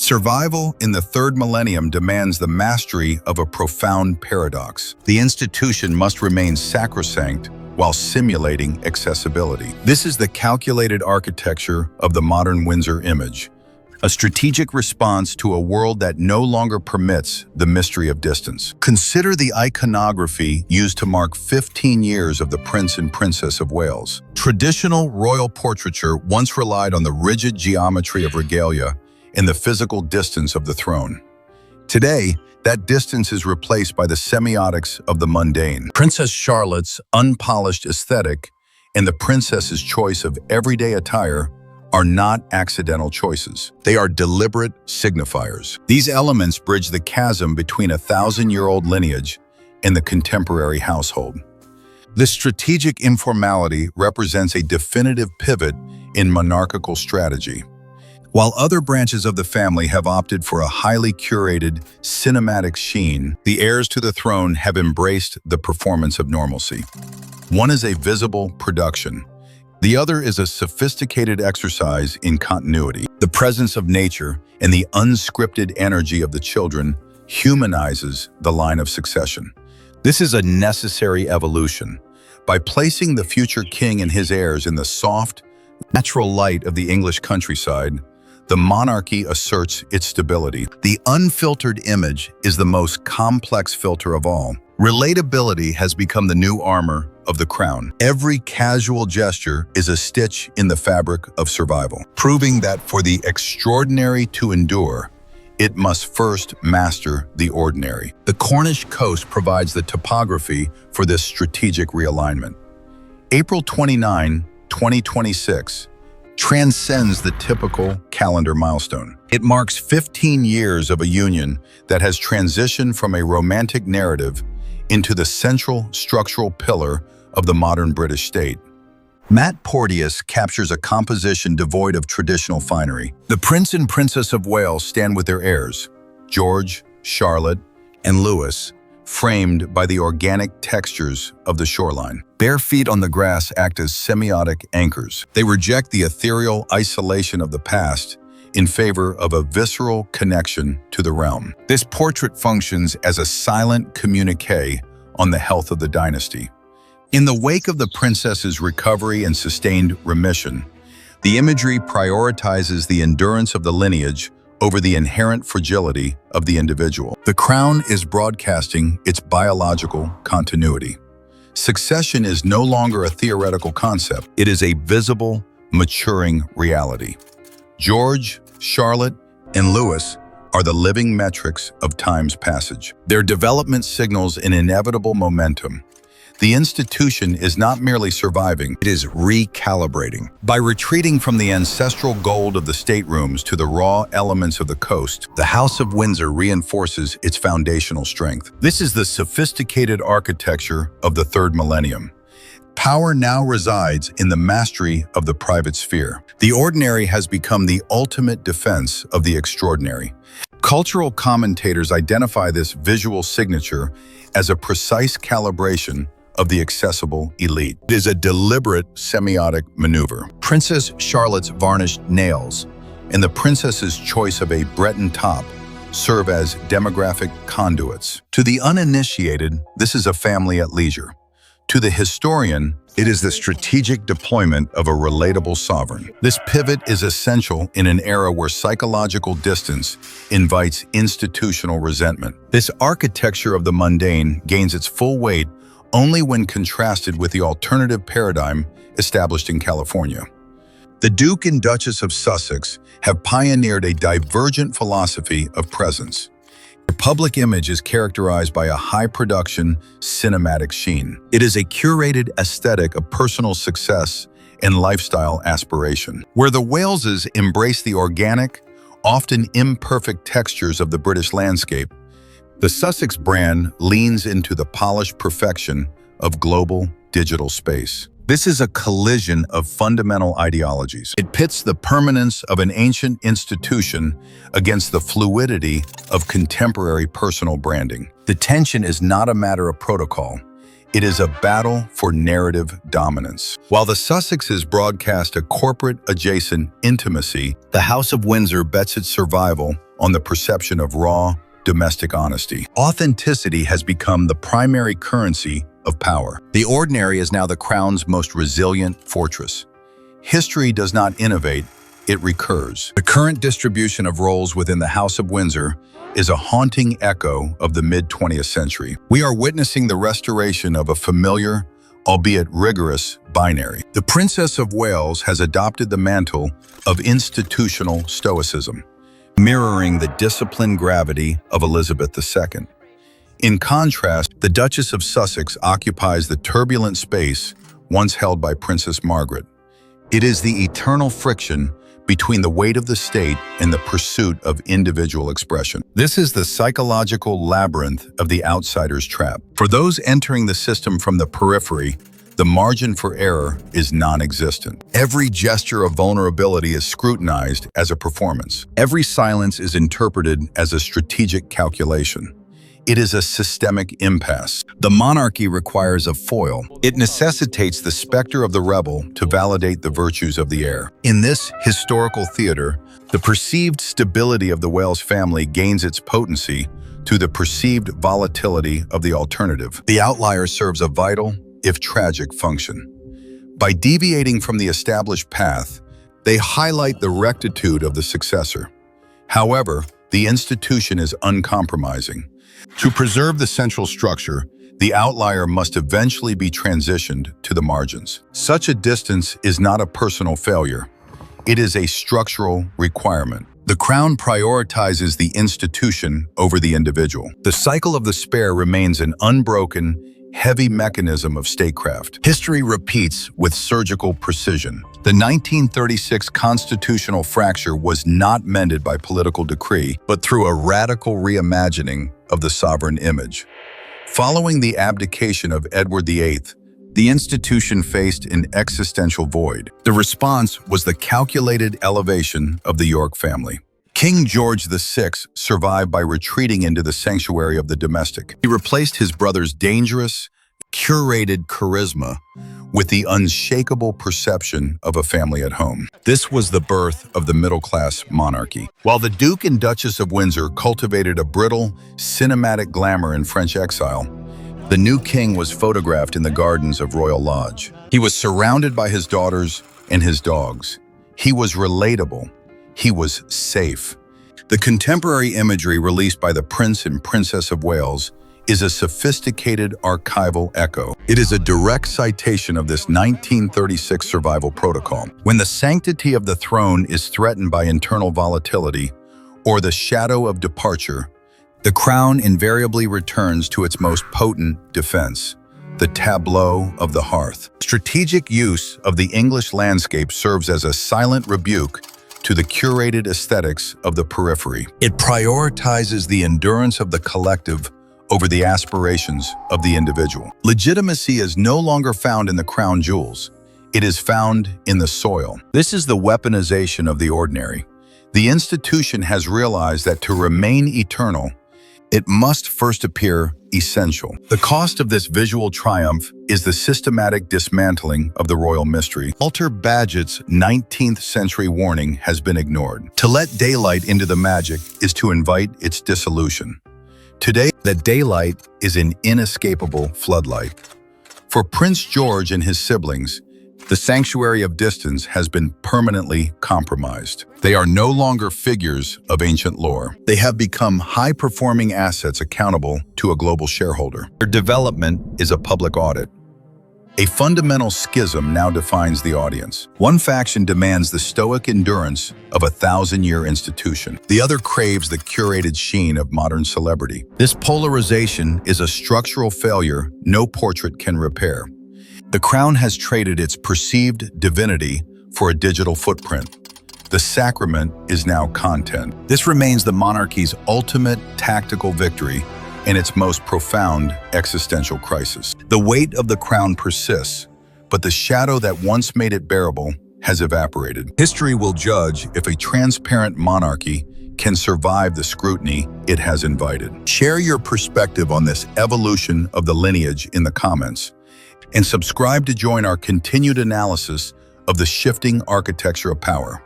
Survival in the third millennium demands the mastery of a profound paradox. The institution must remain sacrosanct while simulating accessibility. This is the calculated architecture of the modern Windsor image, a strategic response to a world that no longer permits the mystery of distance. Consider the iconography used to mark 15 years of the Prince and Princess of Wales. Traditional royal portraiture once relied on the rigid geometry of regalia and the physical distance of the throne. Today, that distance is replaced by the semiotics of the mundane. Princess Charlotte's unpolished aesthetic and the princess's choice of everyday attire are not accidental choices. They are deliberate signifiers. These elements bridge the chasm between a 1,000-year-old lineage and the contemporary household. This strategic informality represents a definitive pivot in monarchical strategy. While other branches of the family have opted for a highly curated, cinematic sheen, the heirs to the throne have embraced the performance of normalcy. One is a visible production. The other is a sophisticated exercise in continuity. The presence of nature and the unscripted energy of the children humanizes the line of succession. This is a necessary evolution. By placing the future king and his heirs in the soft, natural light of the English countryside, the monarchy asserts its stability. The unfiltered image is the most complex filter of all. Relatability has become the new armor of the crown. Every casual gesture is a stitch in the fabric of survival, proving that for the extraordinary to endure, it must first master the ordinary. The Cornish coast provides the topography for this strategic realignment. April 29, 2026, transcends the typical calendar milestone. It marks 15 years of a union that has transitioned from a romantic narrative into the central structural pillar of the modern British state. Matt Porteous captures a composition devoid of traditional finery. The Prince and Princess of Wales stand with their heirs, George, Charlotte, and Louis, framed by the organic textures of the shoreline. Bare feet on the grass act as semiotic anchors. They reject the ethereal isolation of the past in favor of a visceral connection to the realm. This portrait functions as a silent communique on the health of the dynasty. In the wake of the princess's recovery and sustained remission, the imagery prioritizes the endurance of the lineage over the inherent fragility of the individual. The crown is broadcasting its biological continuity. Succession is no longer a theoretical concept. It is a visible, maturing reality. George, Charlotte, and Louis are the living metrics of time's passage. Their development signals an inevitable momentum. The institution is not merely surviving, it is recalibrating. By retreating from the ancestral gold of the staterooms to the raw elements of the coast, the House of Windsor reinforces its foundational strength. This is the sophisticated architecture of the third millennium. Power now resides in the mastery of the private sphere. The ordinary has become the ultimate defense of the extraordinary. Cultural commentators identify this visual signature as a precise calibration of the accessible elite. It is a deliberate semiotic maneuver. Princess Charlotte's varnished nails and the princess's choice of a Breton top serve as demographic conduits. To the uninitiated, this is a family at leisure. To the historian, it is the strategic deployment of a relatable sovereign. This pivot is essential in an era where psychological distance invites institutional resentment. This architecture of the mundane gains its full weight only when contrasted with the alternative paradigm established in California. The Duke and Duchess of Sussex have pioneered a divergent philosophy of presence. Their public image is characterized by a high-production, cinematic sheen. It is a curated aesthetic of personal success and lifestyle aspiration. Where the Waleses embrace the organic, often imperfect textures of the British landscape, the Sussex brand leans into the polished perfection of global digital space. This is a collision of fundamental ideologies. It pits the permanence of an ancient institution against the fluidity of contemporary personal branding. The tension is not a matter of protocol. It is a battle for narrative dominance. While the Sussexes broadcast a corporate-adjacent intimacy, the House of Windsor bets its survival on the perception of raw, domestic honesty. Authenticity has become the primary currency of power. The ordinary is now the crown's most resilient fortress. History does not innovate, it recurs. The current distribution of roles within the House of Windsor is a haunting echo of the mid-20th century. We are witnessing the restoration of a familiar, albeit rigorous, binary. The Princess of Wales has adopted the mantle of institutional stoicism, mirroring the disciplined gravity of Elizabeth II. In contrast, the Duchess of Sussex occupies the turbulent space once held by Princess Margaret. It is the eternal friction between the weight of the state and the pursuit of individual expression. This is the psychological labyrinth of the outsider's trap. For those entering the system from the periphery, the margin for error is non-existent. Every gesture of vulnerability is scrutinized as a performance. Every silence is interpreted as a strategic calculation. It is a systemic impasse. The monarchy requires a foil. It necessitates the specter of the rebel to validate the virtues of the heir. In this historical theater, the perceived stability of the Wales family gains its potency to the perceived volatility of the alternative. The outlier serves a vital, if tragic, function. By deviating from the established path, they highlight the rectitude of the successor. However, the institution is uncompromising. To preserve the central structure, the outlier must eventually be transitioned to the margins. Such a distance is not a personal failure. It is a structural requirement. The Crown prioritizes the institution over the individual. The cycle of the spare remains an unbroken, heavy mechanism of statecraft. History repeats with surgical precision. The 1936 constitutional fracture was not mended by political decree, but through a radical reimagining of the sovereign image. Following the abdication of Edward VIII, the institution faced an existential void. The response was the calculated elevation of the York family. King George VI survived by retreating into the sanctuary of the domestic. He replaced his brother's dangerous, curated charisma with the unshakable perception of a family at home. This was the birth of the middle-class monarchy. While the Duke and Duchess of Windsor cultivated a brittle, cinematic glamour in French exile, the new king was photographed in the gardens of Royal Lodge. He was surrounded by his daughters and his dogs. He was relatable. He was safe. The contemporary imagery released by the Prince and Princess of Wales is a sophisticated archival echo. It is a direct citation of this 1936 survival protocol. When the sanctity of the throne is threatened by internal volatility or the shadow of departure, the crown invariably returns to its most potent defense, the tableau of the hearth. Strategic use of the English landscape serves as a silent rebuke to the curated aesthetics of the periphery. It prioritizes the endurance of the collective over the aspirations of the individual. Legitimacy is no longer found in the crown jewels. It is found in the soil. This is the weaponization of the ordinary. The institution has realized that to remain eternal, it must first appear essential. The cost of this visual triumph is the systematic dismantling of the royal mystery. Walter Bagehot's 19th century warning has been ignored. To let daylight into the magic is to invite its dissolution. Today, the daylight is an inescapable floodlight. For Prince George and his siblings, the sanctuary of distance has been permanently compromised. They are no longer figures of ancient lore. They have become high-performing assets accountable to a global shareholder. Their development is a public audit. A fundamental schism now defines the audience. One faction demands the stoic endurance of a 1,000-year institution. The other craves the curated sheen of modern celebrity. This polarization is a structural failure no portrait can repair. The crown has traded its perceived divinity for a digital footprint. The sacrament is now content. This remains the monarchy's ultimate tactical victory and its most profound existential crisis. The weight of the crown persists, but the shadow that once made it bearable has evaporated. History will judge if a transparent monarchy can survive the scrutiny it has invited. Share your perspective on this evolution of the lineage in the comments, and subscribe to join our continued analysis of the shifting architecture of power.